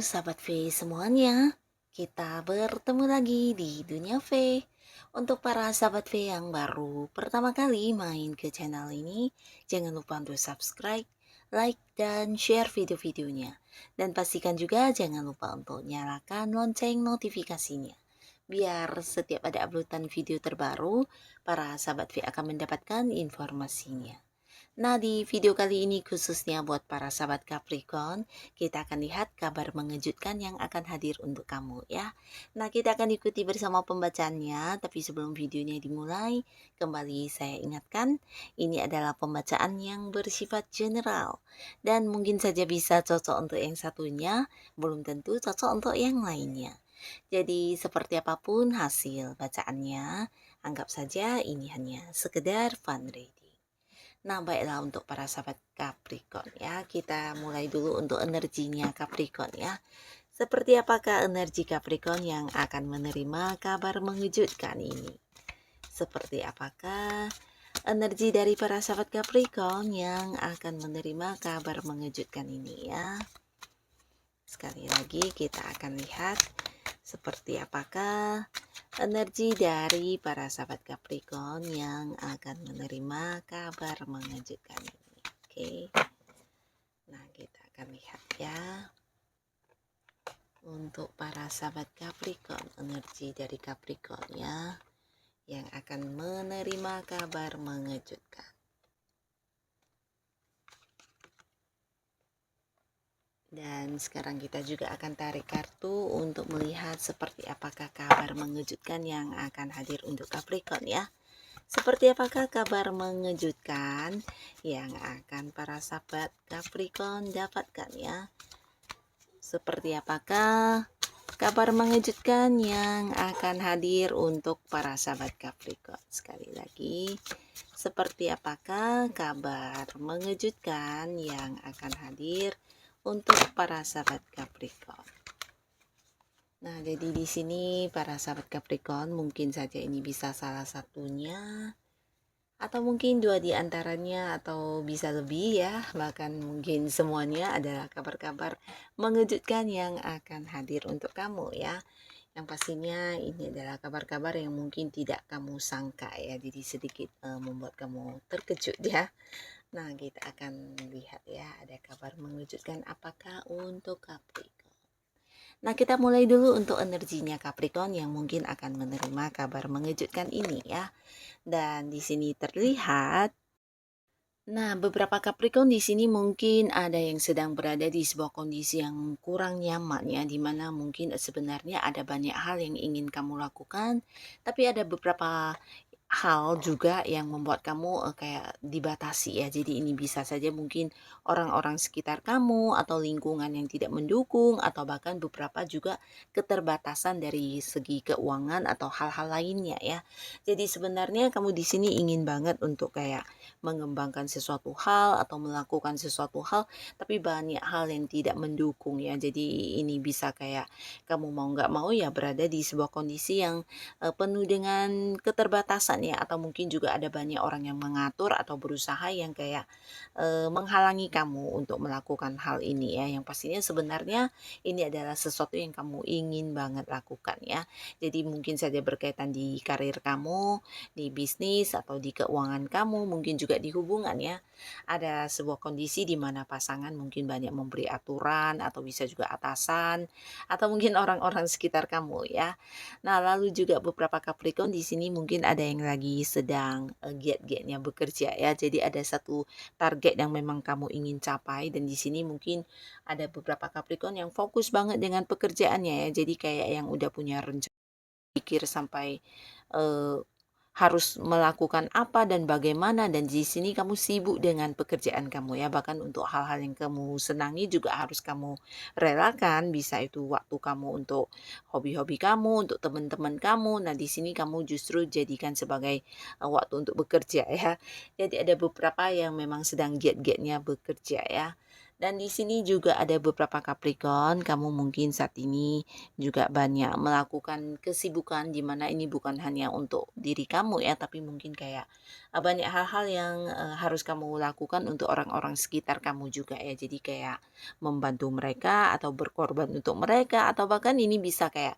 Sahabat V semuanya, kita bertemu lagi di Dunia V. Untuk para sahabat V yang baru pertama kali main ke channel ini, jangan lupa untuk subscribe, like, dan share video-videonya. Dan pastikan juga jangan lupa untuk nyalakan lonceng notifikasinya. Biar setiap ada uploadan video terbaru, para sahabat V akan mendapatkan informasinya. Nah, di video kali ini khususnya buat para sahabat Capricorn, kita akan lihat kabar mengejutkan yang akan hadir untuk kamu ya. Nah, kita akan ikuti bersama pembacaannya, tapi sebelum videonya dimulai, kembali saya ingatkan, ini adalah pembacaan yang bersifat general dan mungkin saja bisa cocok untuk yang satunya, belum tentu cocok untuk yang lainnya. Jadi, seperti apapun hasil bacaannya, anggap saja ini hanya sekedar fun reading. Nah, baiklah untuk para sahabat Capricorn ya, kita mulai dulu untuk energinya Capricorn ya. Seperti apakah energi Capricorn yang akan menerima kabar mengejutkan ini? Seperti apakah energi dari para sahabat Capricorn yang akan menerima kabar mengejutkan ini ya? Sekali lagi kita akan lihat seperti apakah energi dari para sahabat Capricorn yang akan menerima kabar mengejutkan ini. Oke. Nah, kita akan lihat ya. Untuk para sahabat Capricorn, energi dari Capricorn ya yang akan menerima kabar mengejutkan. Dan sekarang kita juga akan tarik kartu untuk melihat seperti apakah kabar mengejutkan yang akan hadir untuk Capricorn ya. Seperti apakah kabar mengejutkan yang akan para sahabat Capricorn dapatkan ya. Seperti apakah kabar mengejutkan yang akan hadir untuk para sahabat Capricorn. Sekali lagi, seperti apakah kabar mengejutkan yang akan hadir untuk para sahabat Capricorn. Nah, jadi di sini para sahabat Capricorn mungkin saja ini bisa salah satunya atau mungkin dua di antaranya atau bisa lebih ya, bahkan mungkin semuanya adalah kabar-kabar mengejutkan yang akan hadir untuk kamu ya. Yang pastinya ini adalah kabar-kabar yang mungkin tidak kamu sangka ya, jadi sedikit membuat kamu terkejut ya. Nah, kita akan lihat ya, ada kabar mengejutkan apakah untuk Capricorn. Nah, kita mulai dulu untuk energinya Capricorn yang mungkin akan menerima kabar mengejutkan ini ya. Dan di sini terlihat, nah beberapa Capricorn di sini mungkin ada yang sedang berada di sebuah kondisi yang kurang nyaman ya, di mana mungkin sebenarnya ada banyak hal yang ingin kamu lakukan, tapi ada beberapa hal juga yang membuat kamu kayak dibatasi ya. Jadi ini bisa saja mungkin orang-orang sekitar kamu atau lingkungan yang tidak mendukung atau bahkan beberapa juga keterbatasan dari segi keuangan atau hal-hal lainnya ya. Jadi sebenarnya kamu di sini ingin banget untuk kayak mengembangkan sesuatu hal atau melakukan sesuatu hal, tapi banyak hal yang tidak mendukung ya. Jadi ini bisa kayak kamu mau nggak mau ya berada di sebuah kondisi yang penuh dengan keterbatasan ya, atau mungkin juga ada banyak orang yang mengatur atau berusaha yang kayak menghalangi kamu untuk melakukan hal ini ya, yang pastinya sebenarnya ini adalah sesuatu yang kamu ingin banget lakukan ya. Jadi mungkin saja berkaitan di karir kamu, di bisnis atau di keuangan kamu, mungkin juga di hubungan ya. Ada sebuah kondisi di mana pasangan mungkin banyak memberi aturan atau bisa juga atasan atau mungkin orang-orang sekitar kamu ya. Nah, lalu juga beberapa Capricorn di sini mungkin ada yang lagi sedang giat-giatnya bekerja ya. Jadi ada satu target yang memang kamu ingin capai, dan di sini mungkin ada beberapa Capricorn yang fokus banget dengan pekerjaannya ya. Jadi kayak yang udah punya rencana, pikir sampai eh, harus melakukan apa dan bagaimana, dan di sini kamu sibuk dengan pekerjaan kamu ya, bahkan untuk hal-hal yang kamu senangi juga harus kamu relakan, bisa itu waktu kamu untuk hobi-hobi kamu, untuk teman-teman kamu. Nah, di sini kamu justru jadikan sebagai waktu untuk bekerja ya. Jadi ada beberapa yang memang sedang giat-giatnya bekerja ya. Dan di sini juga ada beberapa Capricorn, kamu mungkin saat ini juga banyak melakukan kesibukan di mana ini bukan hanya untuk diri kamu ya, tapi mungkin kayak banyak hal-hal yang harus kamu lakukan untuk orang-orang sekitar kamu juga ya. Jadi kayak membantu mereka atau berkorban untuk mereka atau bahkan ini bisa kayak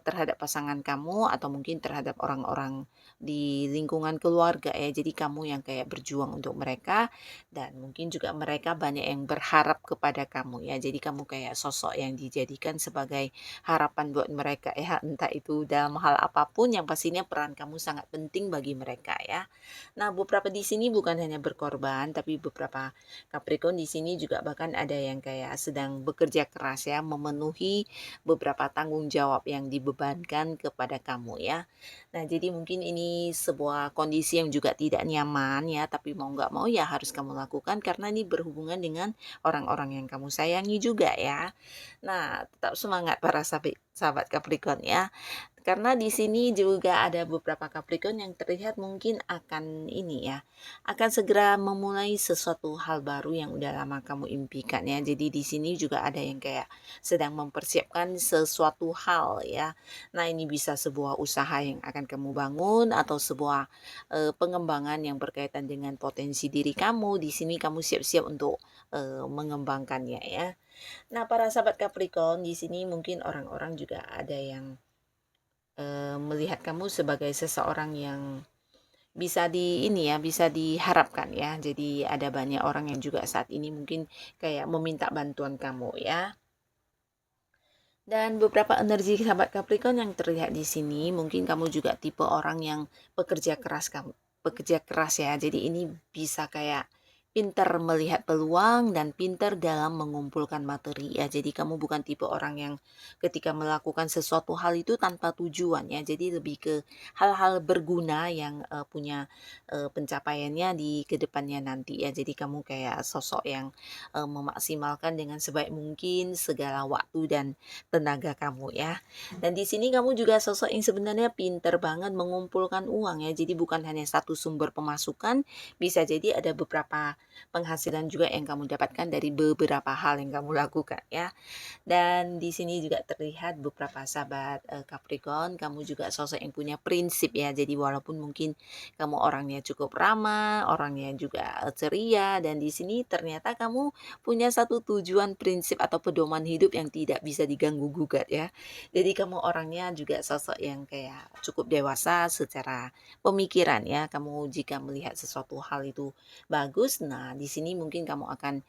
terhadap pasangan kamu atau mungkin terhadap orang-orang di lingkungan keluarga ya. Jadi kamu yang kayak berjuang untuk mereka dan mungkin juga mereka banyak yang berharap kepada kamu ya. Jadi kamu kayak sosok yang dijadikan sebagai harapan buat mereka ya. Entah itu dalam hal apapun yang pastinya peran kamu sangat penting bagi mereka ya. Nah, beberapa di sini bukan hanya berkorban tapi beberapa Capricorn di sini juga bahkan ada yang kayak sedang bekerja keras ya memenuhi beberapa tanggung jawab yang dibebankan kepada kamu ya. Nah, jadi mungkin ini sebuah kondisi yang juga tidak nyaman ya, tapi mau nggak mau ya harus kamu lakukan karena ini berhubungan dengan orang-orang yang kamu sayangi juga ya. Nah, tetap semangat para sahabat sahabat Capricorn ya. Karena di sini juga ada beberapa Capricorn yang terlihat mungkin akan ini ya, akan segera memulai sesuatu hal baru yang udah lama kamu impikan ya. Jadi di sini juga ada yang kayak sedang mempersiapkan sesuatu hal ya. Nah, ini bisa sebuah usaha yang akan kamu bangun atau sebuah pengembangan yang berkaitan dengan potensi diri kamu. Di sini kamu siap-siap untuk mengembangkannya ya. Nah, para sahabat Capricorn di sini mungkin orang-orang juga ada yang melihat kamu sebagai seseorang yang bisa di ini ya, bisa diharapkan ya. Jadi ada banyak orang yang juga saat ini mungkin kayak meminta bantuan kamu ya. Dan beberapa energi sahabat Capricorn yang terlihat di sini, mungkin kamu juga tipe orang yang pekerja keras ya. Jadi ini bisa kayak pinter melihat peluang dan pinter dalam mengumpulkan materi ya. Jadi kamu bukan tipe orang yang ketika melakukan sesuatu hal itu tanpa tujuan ya. Jadi lebih ke hal-hal berguna yang punya pencapaiannya di kedepannya nanti ya. Jadi kamu kayak sosok yang memaksimalkan dengan sebaik mungkin segala waktu dan tenaga kamu ya. Dan di sini kamu juga sosok yang sebenarnya pinter banget mengumpulkan uang ya. Jadi bukan hanya satu sumber pemasukan, bisa jadi ada beberapa penghasilan juga yang kamu dapatkan dari beberapa hal yang kamu lakukan ya. Dan di sini juga terlihat beberapa sahabat Capricorn, kamu juga sosok yang punya prinsip ya. Jadi walaupun mungkin kamu orangnya cukup ramah, orangnya juga ceria dan di sini ternyata kamu punya satu tujuan, prinsip atau pedoman hidup yang tidak bisa diganggu gugat ya. Jadi kamu orangnya juga sosok yang kayak cukup dewasa secara pemikiran ya. Kamu jika melihat sesuatu hal itu bagus, nah di sini mungkin kamu akan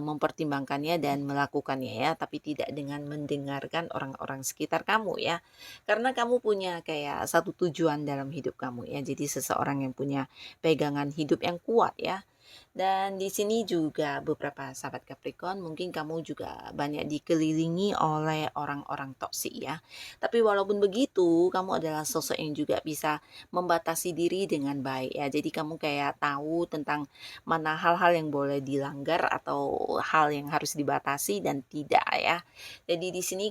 mempertimbangkannya dan melakukannya ya, tapi tidak dengan mendengarkan orang-orang sekitar kamu ya. Karena kamu punya kayak satu tujuan dalam hidup kamu ya. Jadi seseorang yang punya pegangan hidup yang kuat ya. Dan di sini juga beberapa sahabat Capricorn, mungkin kamu juga banyak dikelilingi oleh orang-orang toksik ya. Tapi walaupun begitu, kamu adalah sosok yang juga bisa membatasi diri dengan baik ya. Jadi kamu kayak tahu tentang mana hal-hal yang boleh dilanggar atau hal yang harus dibatasi dan tidak ya. Jadi di sini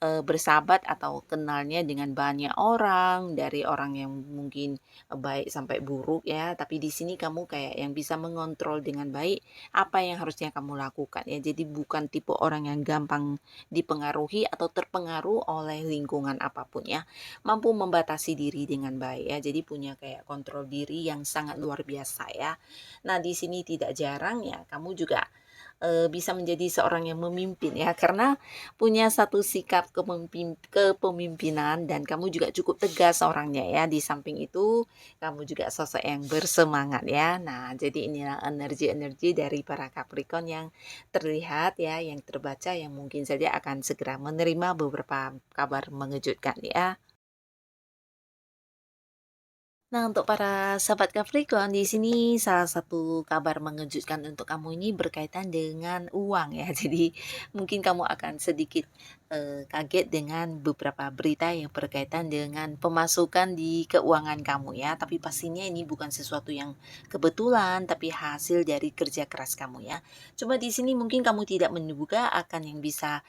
bersahabat atau kenalnya dengan banyak orang, dari orang yang mungkin baik sampai buruk ya, tapi di sini kamu kayak yang bisa mengontrol dengan baik apa yang harusnya kamu lakukan ya. Jadi bukan tipe orang yang gampang dipengaruhi atau terpengaruh oleh lingkungan apapun ya. Mampu membatasi diri dengan baik ya. Jadi punya kayak kontrol diri yang sangat luar biasa ya. Nah, di sini tidak jarang ya kamu juga bisa menjadi seorang yang memimpin ya, karena punya satu sikap kepemimpinan dan kamu juga cukup tegas orangnya ya. Di samping itu kamu juga sosok yang bersemangat ya. Nah, jadi inilah energi-energi dari para Capricorn yang terlihat ya, yang terbaca yang mungkin saja akan segera menerima beberapa kabar mengejutkan ya. Nah, untuk para sahabat Capricorn, di sini salah satu kabar mengejutkan untuk kamu ini berkaitan dengan uang ya. Jadi mungkin kamu akan sedikit kaget dengan beberapa berita yang berkaitan dengan pemasukan di keuangan kamu ya. Tapi pastinya ini bukan sesuatu yang kebetulan, tapi hasil dari kerja keras kamu ya. Cuma di sini mungkin kamu tidak menduga akan yang bisa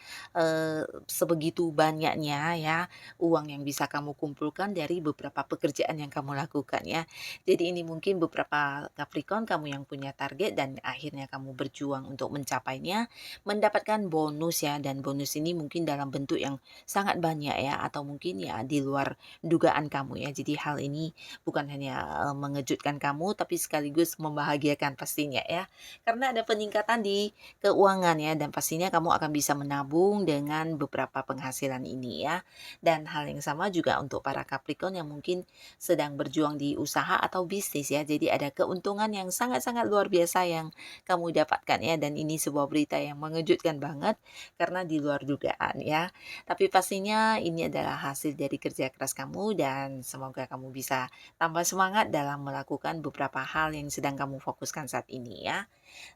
sebegitu banyaknya ya uang yang bisa kamu kumpulkan dari beberapa pekerjaan yang kamu lakukan ya. Jadi ini mungkin beberapa Capricorn kamu yang punya target dan akhirnya kamu berjuang untuk mencapainya, mendapatkan bonus ya, dan bonus ini mungkin dalam bentuk yang sangat banyak ya, atau mungkin ya di luar dugaan kamu ya. Jadi hal ini bukan hanya mengejutkan kamu tapi sekaligus membahagiakan pastinya ya. Karena ada peningkatan di keuangan ya, dan pastinya kamu akan bisa menabung dengan beberapa penghasilan ini ya. Dan hal yang sama juga untuk para Capricorn yang mungkin sedang berjuang di usaha atau bisnis ya. Jadi ada keuntungan yang sangat-sangat luar biasa yang kamu dapatkan ya, dan ini sebuah berita yang mengejutkan banget karena di luar dugaan ya. Tapi pastinya ini adalah hasil dari kerja keras kamu dan semoga kamu bisa tambah semangat dalam melakukan beberapa hal yang sedang kamu fokuskan saat ini ya.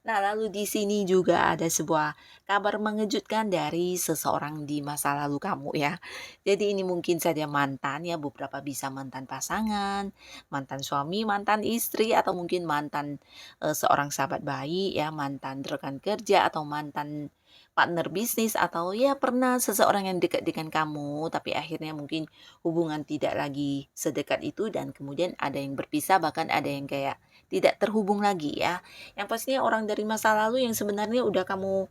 Nah, lalu di sini juga ada sebuah kabar mengejutkan dari seseorang di masa lalu kamu ya. Jadi ini mungkin saja mantan ya, beberapa bisa mantan pasangan, mantan suami, mantan istri, atau mungkin mantan seorang sahabat baik ya, mantan rekan kerja, atau mantan partner bisnis, atau ya pernah seseorang yang dekat dengan kamu tapi akhirnya mungkin hubungan tidak lagi sedekat itu dan kemudian ada yang berpisah, bahkan ada yang kayak tidak terhubung lagi ya. Yang pastinya orang dari masa lalu yang sebenarnya udah kamu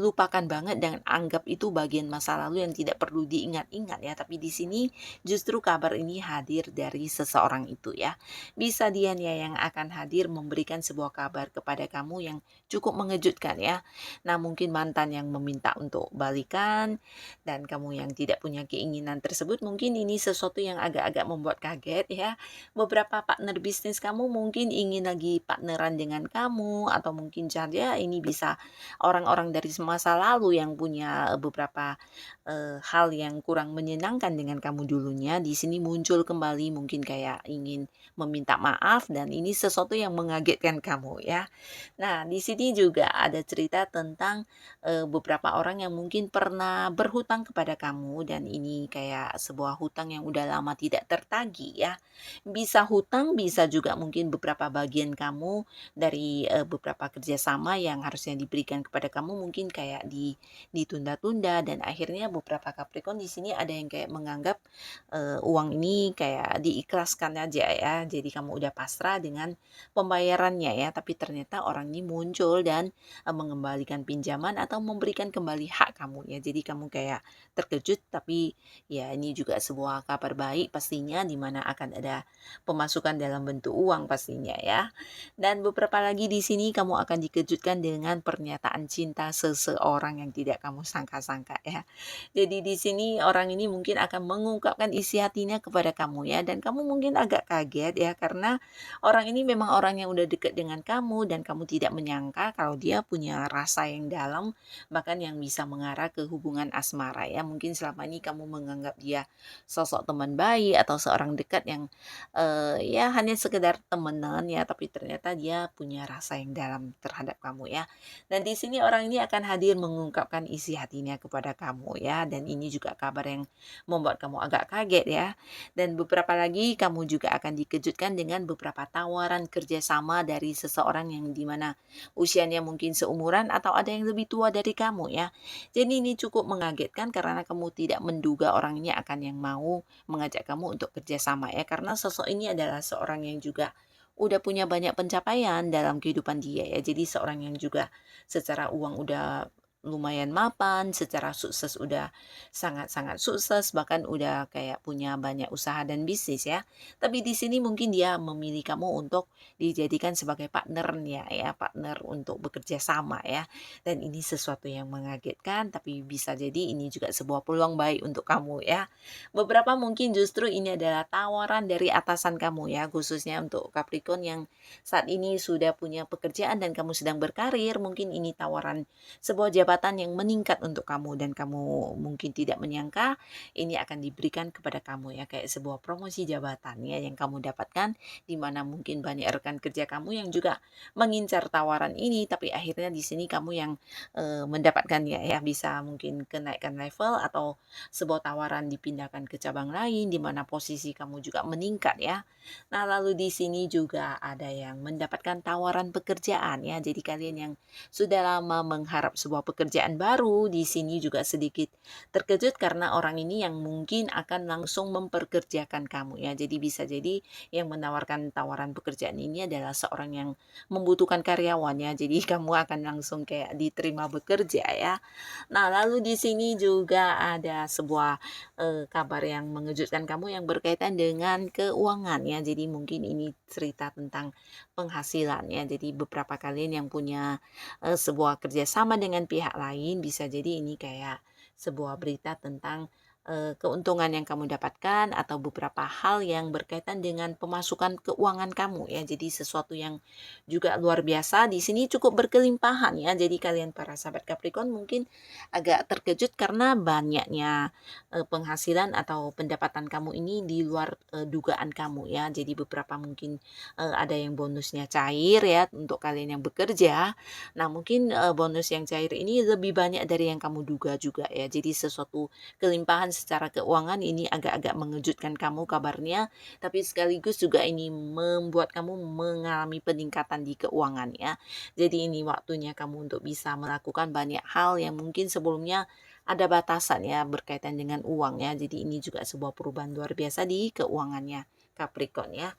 lupakan banget dan anggap itu bagian masa lalu yang tidak perlu diingat-ingat ya. Tapi di sini justru kabar ini hadir dari seseorang itu ya. Bisa dia nih ya yang akan hadir memberikan sebuah kabar kepada kamu yang cukup mengejutkan ya. Nah, mungkin mantan yang meminta untuk balikan dan kamu yang tidak punya keinginan tersebut, mungkin ini sesuatu yang agak-agak membuat kaget ya. Beberapa partner bisnis kamu mungkin ingin lagi partneran dengan kamu, atau mungkin saja ini bisa orang-orang dari masa lalu yang punya beberapa hal yang kurang menyenangkan dengan kamu dulunya, di sini muncul kembali mungkin kayak ingin meminta maaf, dan ini sesuatu yang mengagetkan kamu ya. Nah, di sini juga ada cerita tentang beberapa orang yang mungkin pernah berhutang kepada kamu, dan ini kayak sebuah hutang yang udah lama tidak tertagih ya. Bisa hutang, bisa juga mungkin beberapa bagian kamu dari beberapa kerjasama yang harusnya diberikan kepada kamu mungkin kayak ditunda-tunda, dan akhirnya beberapa Capricorn di sini ada yang kayak menganggap uang ini kayak diikhlaskan aja ya. Jadi kamu udah pasrah dengan pembayarannya ya, tapi ternyata orang ini muncul dan mengembalikan pinjaman atau memberikan kembali hak kamu ya. Jadi kamu kayak terkejut, tapi ya ini juga sebuah kabar baik pastinya, di mana akan ada pemasukan dalam bentuk uang pastinya ya. Dan beberapa lagi di sini kamu akan dikejutkan dengan pernyataan cinta seseorang yang tidak kamu sangka-sangka ya. Jadi di sini orang ini mungkin akan mengungkapkan isi hatinya kepada kamu ya, dan kamu mungkin agak kaget ya, karena orang ini memang orang yang udah dekat dengan kamu dan kamu tidak menyangka kalau dia punya rasa yang dalam, bahkan yang bisa mengarah ke hubungan asmara ya. Mungkin selama ini kamu menganggap dia sosok teman baik atau seorang dekat yang ya hanya sekedar temenan ya, tapi ternyata dia punya rasa yang dalam terhadap kamu ya. Dan di sini orang ini akan hadir mengungkapkan isi hatinya kepada kamu ya, dan ini juga kabar yang membuat kamu agak kaget ya. Dan beberapa lagi kamu juga akan dikejutkan dengan beberapa tawaran kerjasama dari seseorang yang dimana usianya mungkin seumuran atau ada yang lebih tua dari kamu ya. Jadi ini cukup mengagetkan karena kamu tidak menduga orang ini akan yang mau mengajak kamu untuk kerjasama ya, karena sosok ini adalah seorang yang juga udah punya banyak pencapaian dalam kehidupan dia ya. Jadi seorang yang juga secara uang udah lumayan mapan, secara sukses udah sangat-sangat sukses, bahkan udah kayak punya banyak usaha dan bisnis ya. Tapi di sini mungkin dia memilih kamu untuk dijadikan sebagai partnernya ya, partner untuk bekerja sama ya. Dan ini sesuatu yang mengagetkan, tapi bisa jadi ini juga sebuah peluang baik untuk kamu ya. Beberapa mungkin justru ini adalah tawaran dari atasan kamu ya, khususnya untuk Capricorn yang saat ini sudah punya pekerjaan dan kamu sedang berkarir, mungkin ini tawaran sebuah jabatan jabatan yang meningkat untuk kamu dan kamu mungkin tidak menyangka ini akan diberikan kepada kamu ya, kayak sebuah promosi jabatan ya yang kamu dapatkan, di mana mungkin banyak rekan kerja kamu yang juga mengincar tawaran ini, tapi akhirnya di sini kamu yang mendapatkan ya bisa mungkin kenaikan level atau sebuah tawaran dipindahkan ke cabang lain di mana posisi kamu juga meningkat ya. Nah, lalu di sini juga ada yang mendapatkan tawaran pekerjaan ya. Jadi kalian yang sudah lama mengharap sebuah pekerjaan baru, di sini juga sedikit terkejut karena orang ini yang mungkin akan langsung memperkerjakan kamu ya. Jadi bisa jadi yang menawarkan tawaran pekerjaan ini adalah seorang yang membutuhkan karyawan ya. Jadi kamu akan langsung kayak diterima bekerja ya. Nah, lalu di sini juga ada sebuah kabar yang mengejutkan kamu yang berkaitan dengan keuangan ya. Jadi mungkin ini cerita tentang penghasilan ya. Jadi beberapa kalian yang punya sebuah kerjasama dengan pihak lain bisa jadi ini kayak sebuah berita tentang keuntungan yang kamu dapatkan atau beberapa hal yang berkaitan dengan pemasukan keuangan kamu ya. Jadi sesuatu yang juga luar biasa di sini cukup berkelimpahan ya. Jadi kalian para sahabat Capricorn mungkin agak terkejut karena banyaknya penghasilan atau pendapatan kamu ini di luar dugaan kamu ya. Jadi beberapa mungkin ada yang bonusnya cair ya untuk kalian yang bekerja. Nah, mungkin bonus yang cair ini lebih banyak dari yang kamu duga juga ya. Jadi sesuatu kelimpahan secara keuangan ini agak-agak mengejutkan kamu kabarnya, tapi sekaligus juga ini membuat kamu mengalami peningkatan di keuangan ya. Jadi ini waktunya kamu untuk bisa melakukan banyak hal yang mungkin sebelumnya ada batasan ya berkaitan dengan uang ya. Jadi ini juga sebuah perubahan luar biasa di keuangannya Capricorn ya.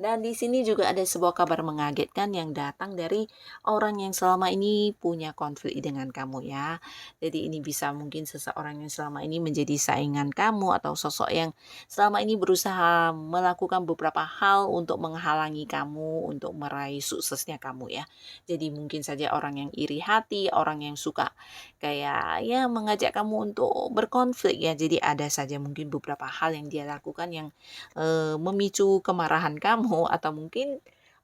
Dan di sini juga ada sebuah kabar mengagetkan yang datang dari orang yang selama ini punya konflik dengan kamu ya. Jadi ini bisa mungkin seseorang yang selama ini menjadi saingan kamu atau sosok yang selama ini berusaha melakukan beberapa hal untuk menghalangi kamu untuk meraih suksesnya kamu ya. Jadi mungkin saja orang yang iri hati, orang yang suka kayak ya mengajak kamu untuk berkonflik ya. Jadi ada saja mungkin beberapa hal yang dia lakukan yang memicu kemarahan kamu atau mungkin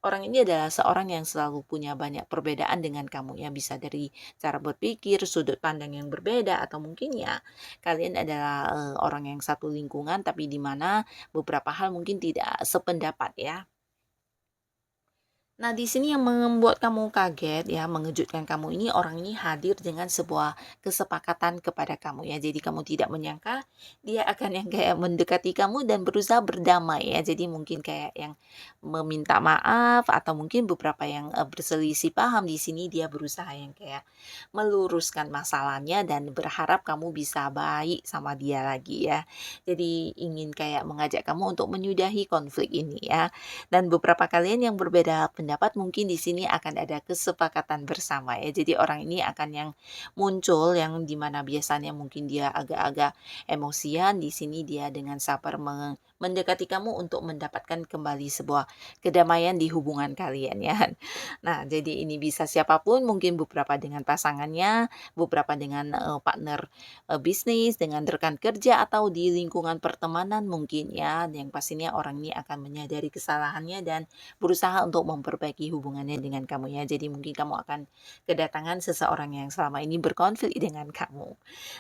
orang ini adalah seorang yang selalu punya banyak perbedaan dengan kamu ya, bisa dari cara berpikir, sudut pandang yang berbeda atau mungkin ya kalian adalah orang yang satu lingkungan tapi di mana beberapa hal mungkin tidak sependapat ya. Nah, di sini yang membuat kamu kaget ya, mengejutkan kamu ini orang ini hadir dengan sebuah kesepakatan kepada kamu ya. Jadi kamu tidak menyangka dia akan yang kayak mendekati kamu dan berusaha berdamai ya. Jadi mungkin kayak yang meminta maaf atau mungkin beberapa yang berselisih paham di sini dia berusaha yang kayak meluruskan masalahnya dan berharap kamu bisa baik sama dia lagi ya. Jadi ingin kayak mengajak kamu untuk menyudahi konflik ini ya. Dan beberapa kalian yang berbeda pendapat mungkin di sini akan ada kesepakatan bersama ya. Jadi orang ini akan yang muncul yang dimana biasanya mungkin dia agak-agak emosian, di sini dia dengan sabar mendekati kamu untuk mendapatkan kembali sebuah kedamaian di hubungan kalian ya. Nah, jadi ini bisa siapapun, mungkin beberapa dengan pasangannya, beberapa dengan partner bisnis, dengan rekan kerja atau di lingkungan pertemanan mungkin ya. Yang pastinya orang ini akan menyadari kesalahannya dan berusaha untuk memperbaiki hubungannya dengan kamu ya. Jadi mungkin kamu akan kedatangan seseorang yang selama ini berkonflik dengan kamu.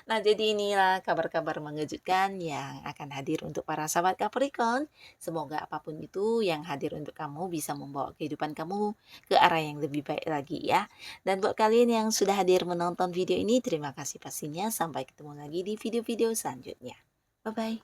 Nah, jadi inilah kabar-kabar mengejutkan yang akan hadir untuk para sahabat Capricorn. Semoga apapun itu yang hadir untuk kamu bisa membawa kehidupan kamu ke arah yang lebih baik lagi ya. Dan buat kalian yang sudah hadir menonton video ini, terima kasih pastinya. Sampai ketemu lagi di video-video selanjutnya. Bye-bye.